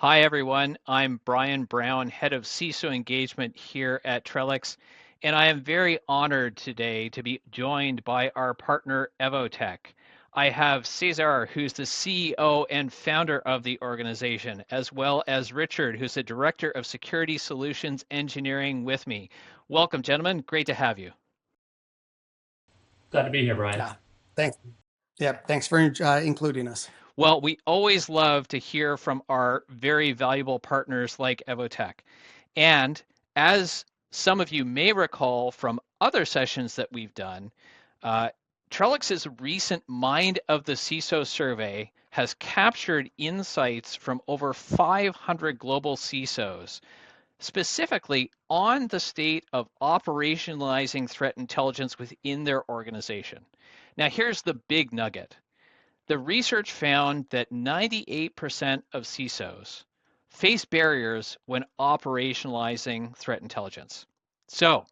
Hi, everyone. I'm Brian Brown, head of CISO Engagement here at Trellix, and I am very honored today to be joined by our partner, EVOTEK. I have Cesar, who's the CEO and founder of the organization, as well as Richard, who's the Director of Security Solutions Engineering with me. Welcome, gentlemen. Great to have you. Glad to be here, Brian. Yeah, thanks. Yeah, thanks for including us. Well, we always love to hear from our very valuable partners like EVOTEK. And as some of you may recall from other sessions that we've done, uh, Trellix's recent Mind of the CISO survey has captured insights from over 500 global CISOs, specifically on the state of operationalizing threat intelligence within their organization. Now, here's the big nugget. The research found that 98% of CISOs face barriers when operationalizing threat intelligence. So,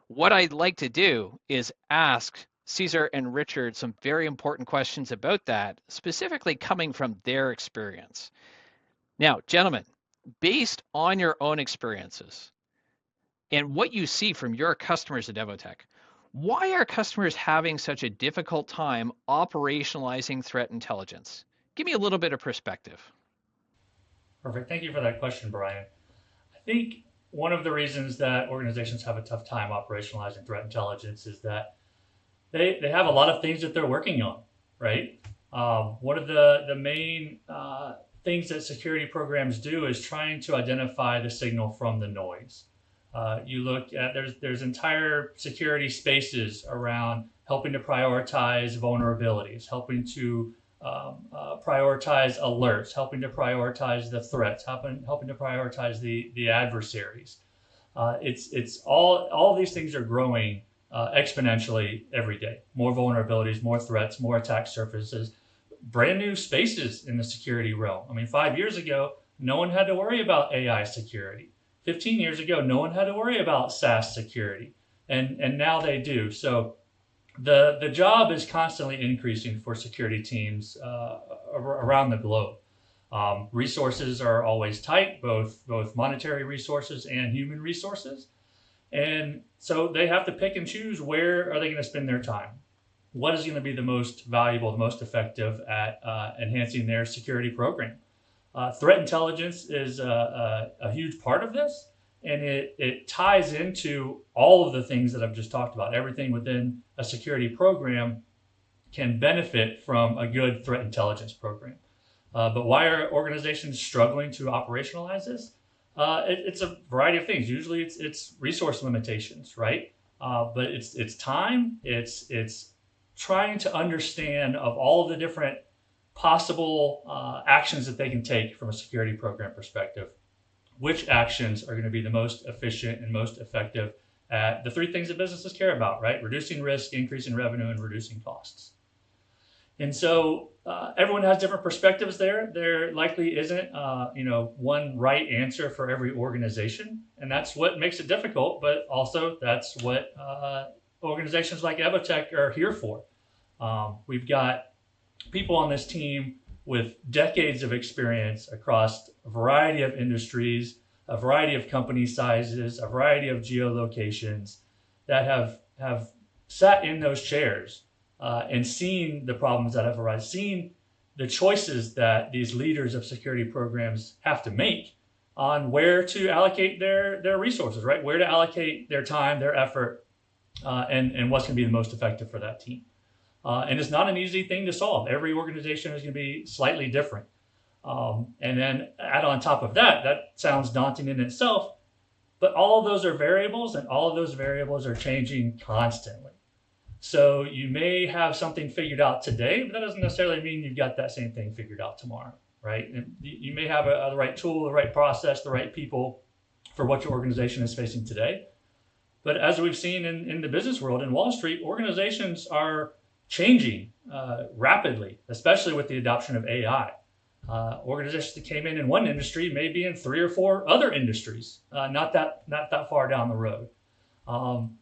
what I'd like to do is ask Cesar and Richard some very important questions about that, specifically coming from their experience. Now, gentlemen, based on your own experiences and what you see from your customers at EVOTEK, why are customers having such a difficult time operationalizing threat intelligence? Give me a little bit of perspective. Perfect. Thank you for that question, Brian. I think one of the reasons that organizations have a tough time operationalizing threat intelligence is that they have a lot of things that they're working on, right? One of the main things that security programs do is trying to identify the signal from the noise. You look at there's entire security spaces around helping to prioritize vulnerabilities, helping to prioritize alerts, helping to prioritize the threats, helping to prioritize the adversaries. It's all of these things are growing exponentially every day. More vulnerabilities, more threats, more attack surfaces, brand new spaces in the security realm. I mean, 5 years ago, no one had to worry about AI security. 15 years ago, no one had to worry about SaaS security, and now they do. So the job is constantly increasing for security teams around the globe. Resources are always tight, both monetary resources and human resources, and so they have to pick and choose where are they going to spend their time. What is going to be the most valuable, the most effective at enhancing their security program? Threat intelligence is a huge part of this, and it ties into all of the things that I've just talked about. Everything within a security program can benefit from a good threat intelligence program. But why are organizations struggling to operationalize this? It's a variety of things. Usually, it's resource limitations, right? But it's time. It's trying to understand of all of the different possible actions that they can take from a security program perspective. Which actions are going to be the most efficient and most effective at the three things that businesses care about, right? Reducing risk, increasing revenue, and reducing costs. And so everyone has different perspectives there. There likely isn't, one right answer for every organization, and that's what makes it difficult. But also, that's what organizations like EVOTEK are here for. We've got people on this team with decades of experience across a variety of industries, a variety of company sizes, a variety of geolocations that have sat in those chairs and seen the problems that have arisen, seen the choices that these leaders of security programs have to make on where to allocate their resources, right? Where to allocate their time, their effort, and what's going to be the most effective for that team. And it's not an easy thing to solve. Every organization is going to be slightly different. And then add on top of that, that sounds daunting in itself, but all of those are variables, and all of those variables are changing constantly. So you may have something figured out today, but that doesn't necessarily mean you've got that same thing figured out tomorrow, right? And you may have the right tool, the right process, the right people for what your organization is facing today. But as we've seen in the business world, in Wall Street, organizations are changing rapidly, especially with the adoption of AI. Organizations that came in one industry may be in 3 or 4 other industries, not that far down the road.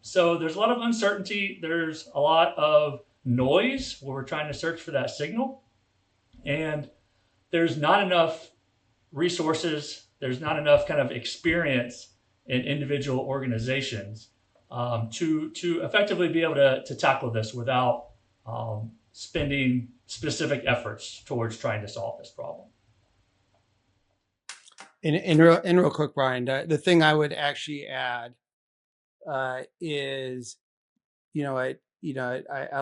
So there's a lot of uncertainty. There's a lot of noise where we're trying to search for that signal, and there's not enough resources, there's not enough kind of experience in individual organizations to effectively be able to tackle this without spending specific efforts towards trying to solve this problem. And real quick, Brian, the thing I would actually add is, I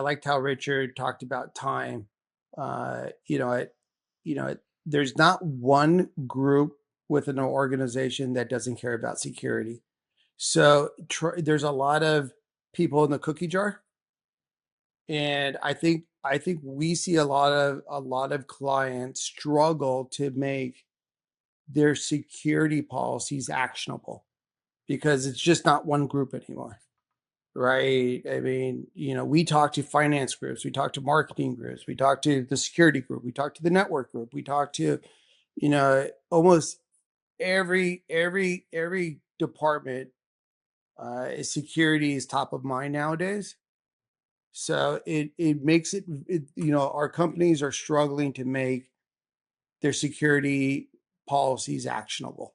liked how Richard talked about time. There's not one group within an organization that doesn't care about security. So there's a lot of people in the cookie jar, and I think we see a lot of clients struggle to make their security policies actionable because it's just not one group anymore. Right. I mean, we talk to finance groups, we talk to marketing groups, we talk to the security group, we talk to the network group, we talk to, almost every department. Security is top of mind nowadays. So it makes it, our companies are struggling to make their security policies actionable.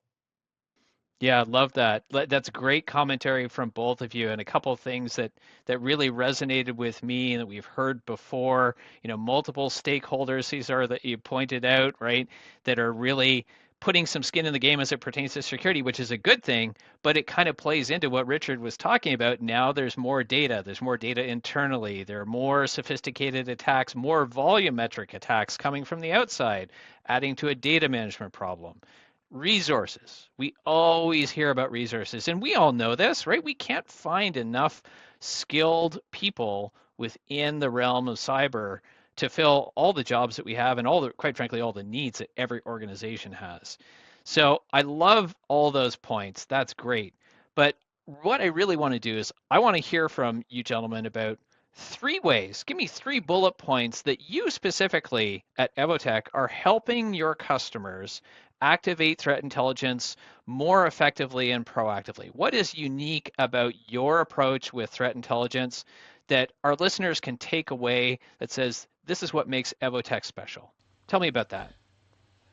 Yeah, I love that. That's great commentary from both of you, and a couple of things that really resonated with me and that we've heard before. Multiple stakeholders, Cesar, that you pointed out, right, that are really putting some skin in the game as it pertains to security, which is a good thing, but it kind of plays into what Richard was talking about. Now there's more data. There's more data internally. There are more sophisticated attacks, more volumetric attacks coming from the outside, adding to a data management problem. Resources. We always hear about resources, and we all know this, right? We can't find enough skilled people within the realm of cyber to fill all the jobs that we have and quite frankly, all the needs that every organization has. So I love all those points. That's great. But what I really want to do is I want to hear from you gentlemen about 3 ways. Give me 3 bullet points that you specifically at EVOTEK are helping your customers activate threat intelligence more effectively and proactively. What is unique about your approach with threat intelligence that our listeners can take away that says, this is what makes EVOTEK special? Tell me about that.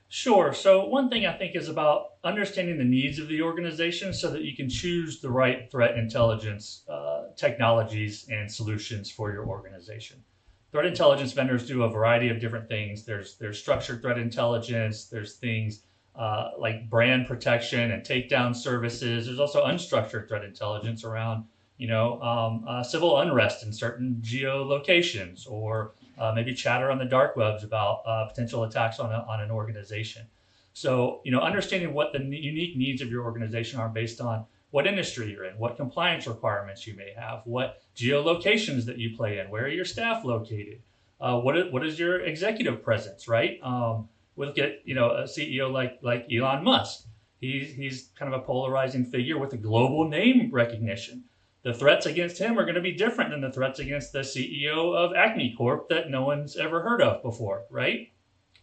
Sure. So one thing I think is about understanding the needs of the organization so that you can choose the right threat intelligence technologies and solutions for your organization. Threat intelligence vendors do a variety of different things. There's structured threat intelligence. There's things like brand protection and takedown services. There's also unstructured threat intelligence around, civil unrest in certain geolocations, or maybe chatter on the dark webs about potential attacks on an organization. So, understanding what the unique needs of your organization are based on what industry you're in, what compliance requirements you may have, what geolocations that you play in, where are your staff located, what is your executive presence, right? We look at a CEO like Elon Musk. He's kind of a polarizing figure with a global name recognition. The threats against him are going to be different than the threats against the CEO of Acme Corp that no one's ever heard of before, right?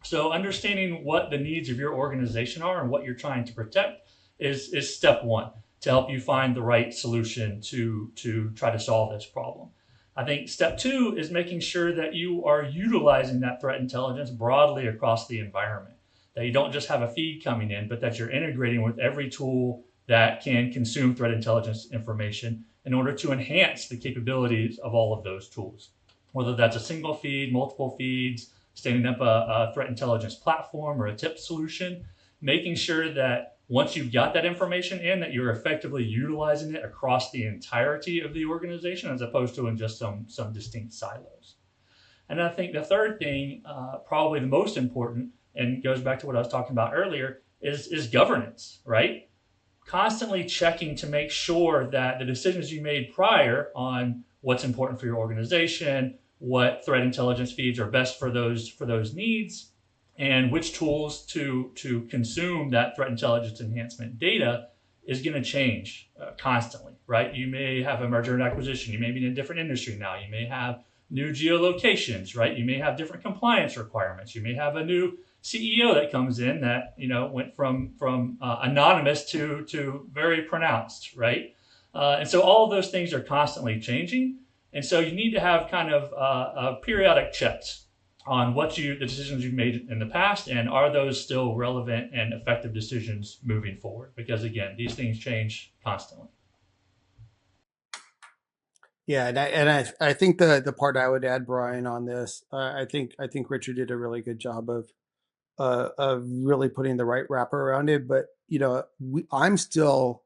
So understanding what the needs of your organization are and what you're trying to protect is step one to help you find the right solution to try to solve this problem. I think step two is making sure that you are utilizing that threat intelligence broadly across the environment, that you don't just have a feed coming in, but that you're integrating with every tool that can consume threat intelligence information in order to enhance the capabilities of all of those tools. Whether that's a single feed, multiple feeds, standing up a threat intelligence platform or a tip solution, making sure that once you've got that information in, that you're effectively utilizing it across the entirety of the organization as opposed to in just some distinct silos. And I think the third thing, probably the most important, and goes back to what I was talking about earlier, is governance, right? Constantly checking to make sure that the decisions you made prior on what's important for your organization, what threat intelligence feeds are best for those needs, and which tools to consume that threat intelligence enhancement data is going to change constantly, right? You may have a merger and acquisition. You may be in a different industry now. You may have new geolocations, right? You may have different compliance requirements. You may have a new CEO that comes in that went from anonymous to very pronounced, right? And so all of those things are constantly changing, and so you need to have kind of periodic checks on the decisions you've made in the past, and are those still relevant and effective decisions moving forward? Because again, these things change constantly. Yeah, I think the part I would add, Brian, on this, I think Richard did a really good job of really putting the right wrapper around it. But I'm still,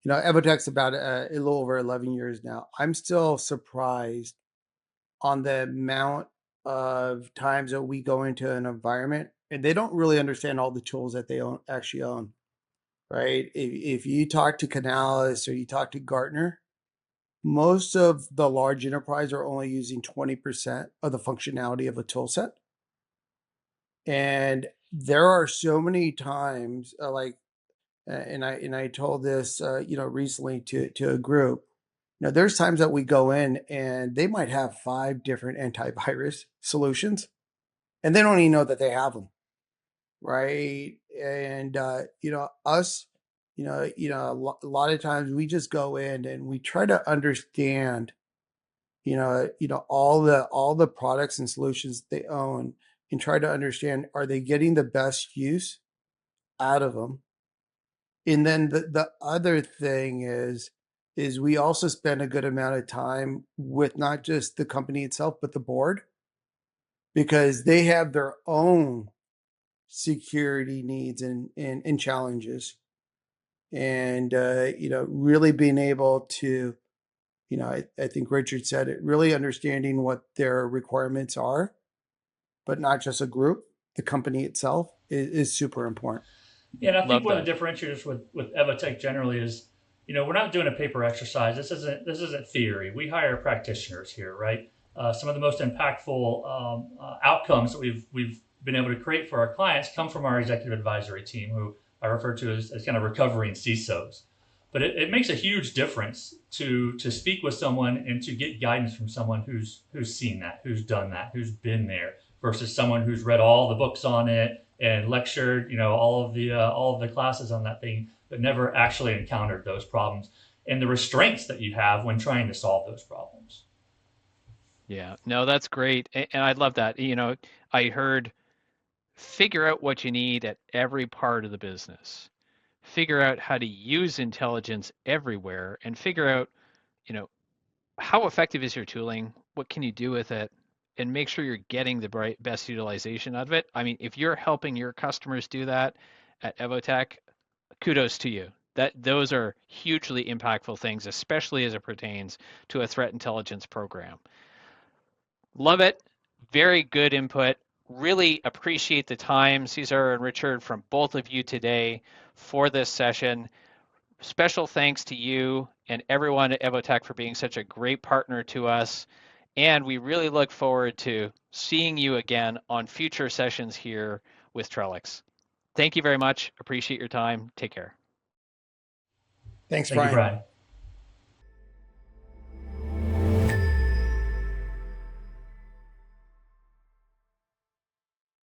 EVOTEK's about a little over 11 years now. I'm still surprised on the amount of times that we go into an environment and they don't really understand all the tools that they actually own, right? If you talk to Canalys or you talk to Gartner, most of the large enterprise are only using 20% of the functionality of a tool set. And there are so many times and I told this recently to a group. There's times that we go in and they might have 5 different antivirus solutions and they don't even know that they have them, right? And us, a lot of times we just go in and we try to understand, all the products and solutions they own, and try to understand, are they getting the best use out of them? And then the other thing is we also spend a good amount of time with not just the company itself, but the board, because they have their own security needs and challenges. And, really being able to, I think Richard said it, really understanding what their requirements are, but not just a group, the company itself is super important. Yeah, and I think Love one of that. the differentiators with EVOTEK generally is, we're not doing a paper exercise. This isn't theory. We hire practitioners here, right? Some of the most impactful outcomes that we've been able to create for our clients come from our executive advisory team, who I refer to as kind of recovering CISOs. But it makes a huge difference to speak with someone and to get guidance from someone who's seen that, who's done that, who's been there, versus someone who's read all the books on it and lectured, all of the classes on that thing, but never actually encountered those problems and the restraints that you have when trying to solve those problems. Yeah, no, that's great. And I love that. I heard figure out what you need at every part of the business. Figure out how to use intelligence everywhere and figure out, you know, how effective is your tooling? What can you do with it? And make sure you're getting the best utilization out of it. I mean, if you're helping your customers do that at EVOTEK, kudos to you. Those are hugely impactful things, especially as it pertains to a threat intelligence program. Love it. Very good input. Really appreciate the time, Cesar and Richard, from both of you today for this session. Special thanks to you and everyone at EVOTEK for being such a great partner to us. And we really look forward to seeing you again on future sessions here with Trellix. Thank you very much. Appreciate your time. Take care. Thanks, Thank you, Brian. Brian.